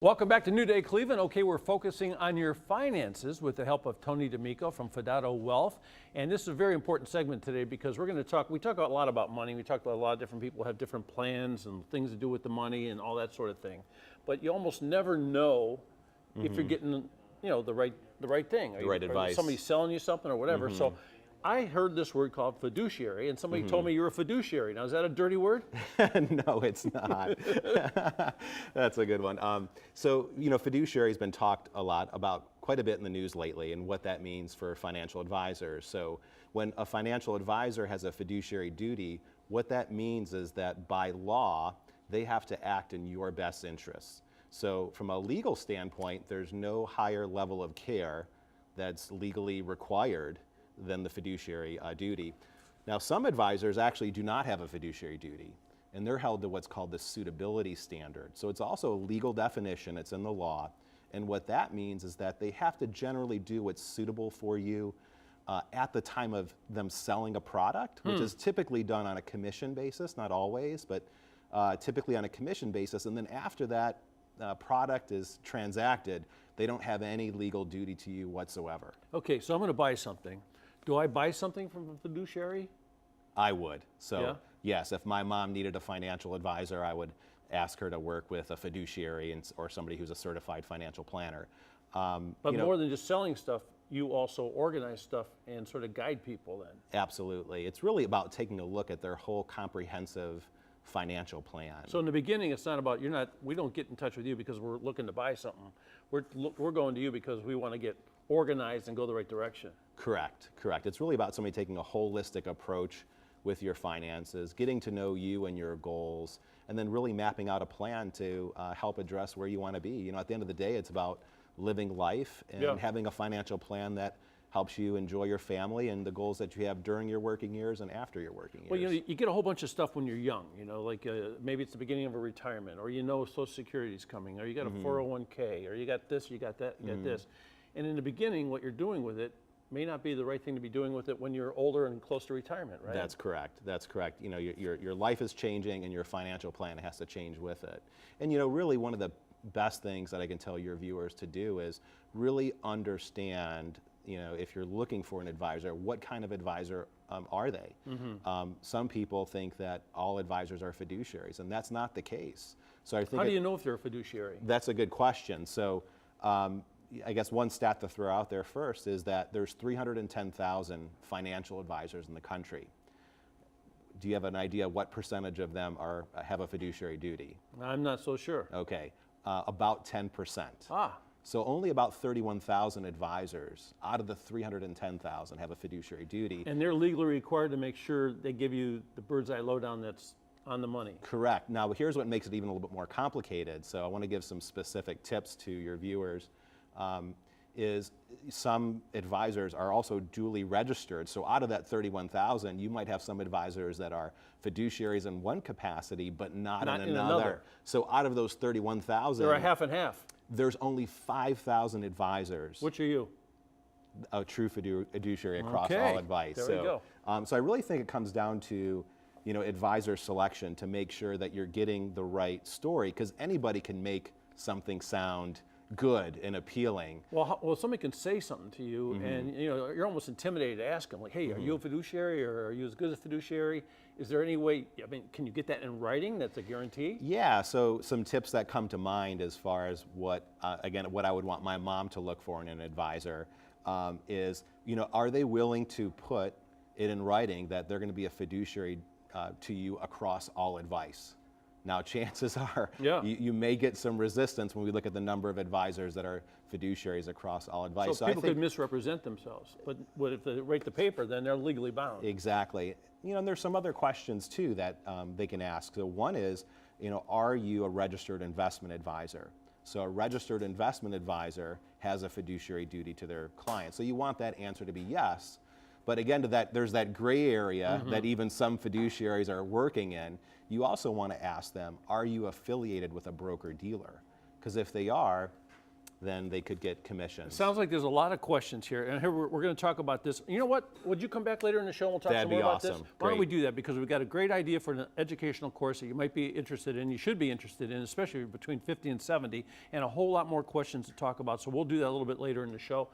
Welcome back to New Day Cleveland. Okay, we're focusing on your finances with the help of Tony D'Amico from Fidato Wealth. And this is a very important segment today because we talk a lot about money. We talk about a lot of different people have different plans and things to do with the money and all that sort of thing. But you almost never know if you're getting, the right thing. The right advice. Somebody's selling you something or whatever. So I heard this word called fiduciary, and somebody told me you're a fiduciary. Now, is that a dirty word? No, it's not. That's a good one. Fiduciary has been talked quite a bit in the news lately, and what that means for financial advisors. So when a financial advisor has a fiduciary duty, what that means is that by law, they have to act in your best interests. So from a legal standpoint, there's no higher level of care that's legally required than the fiduciary duty. Now, some advisors actually do not have a fiduciary duty, and they're held to what's called the suitability standard. So it's also a legal definition, it's in the law, and what that means is that they have to generally do what's suitable for you at the time of them selling a product, which is typically done on a commission basis, not always, but typically on a commission basis, and then after that product is transacted, they don't have any legal duty to you whatsoever. Okay, so I'm going to buy something. Do I buy something from a fiduciary? I would. So Yeah? yes, if my mom needed a financial advisor, I would ask her to work with a fiduciary or somebody who's a certified financial planner. But more than just selling stuff, you also organize stuff and sort of guide people then. Absolutely. It's really about taking a look at their whole comprehensive financial plan. So in the beginning, it's not about, we don't get in touch with you because we're looking to buy something. We're going to you because we want to get organized and go the right direction. Correct. It's really about somebody taking a holistic approach with your finances, getting to know you and your goals, and then really mapping out a plan to help address where you want to be. At the end of the day, it's about living life and having a financial plan that helps you enjoy your family and the goals that you have during your working years and after your working years. Well, you get a whole bunch of stuff when you're young, like maybe it's the beginning of a retirement, or Social Security's coming, or you got a 401k, or you got this, you got that, you got this. And in the beginning, what you're doing with it may not be the right thing to be doing with it when you're older and close to retirement, right? That's correct. Your life is changing and your financial plan has to change with it. And really one of the best things that I can tell your viewers to do is really understand, if you're looking for an advisor, what kind of advisor are they? Some people think that all advisors are fiduciaries, and that's not the case. So I think How do you know if they're a fiduciary? That's a good question. So I guess one stat to throw out there first is that there's 310,000 financial advisors in the country. Do you have an idea what percentage of them have a fiduciary duty? I'm not so sure. Okay, about 10%. So only about 31,000 advisors out of the 310,000 have a fiduciary duty. And they're legally required to make sure they give you the bird's eye lowdown that's on the money. Correct. Now, here's what makes it even a little bit more complicated. So I want to give some specific tips to your viewers. Is some advisors are also duly registered. So out of that 31,000, you might have some advisors that are fiduciaries in one capacity, but not in another. So out of those 31,000, they're a half and half. There's only 5,000 advisors. Which are you? A true fiduciary across all advice. There we go. So I really think it comes down to advisor selection to make sure that you're getting the right story, because anybody can make something sound good and appealing. Well, somebody can say something to you, and you're almost intimidated to ask them, like, "Hey, are you a fiduciary, or are you as good as a fiduciary? Is there any way? Can you get that in writing? That's a guarantee." Yeah. So some tips that come to mind as far as what I would want my mom to look for in an advisor is, are they willing to put it in writing that they're going to be a fiduciary to you across all advice? Now, chances are you may get some resistance when we look at the number of advisors that are fiduciaries across all advice. So people could misrepresent themselves, but if they write the paper, then they're legally bound. Exactly. And there's some other questions too that they can ask. So one is, are you a registered investment advisor? So a registered investment advisor has a fiduciary duty to their client. So you want that answer to be yes. But again, there's that gray area that even some fiduciaries are working in. You also want to ask them, are you affiliated with a broker-dealer? Because if they are, then they could get commissions. Sounds like there's a lot of questions here, and here we're going to talk about this. You know what? Would you come back later in the show and we'll talk That'd some more be about this? awesome. Why don't we Great. do that? Because we've got a great idea for an educational course that you might be interested in, you should be interested in, especially between 50 and 70, and a whole lot more questions to talk about. So we'll do that a little bit later in the show.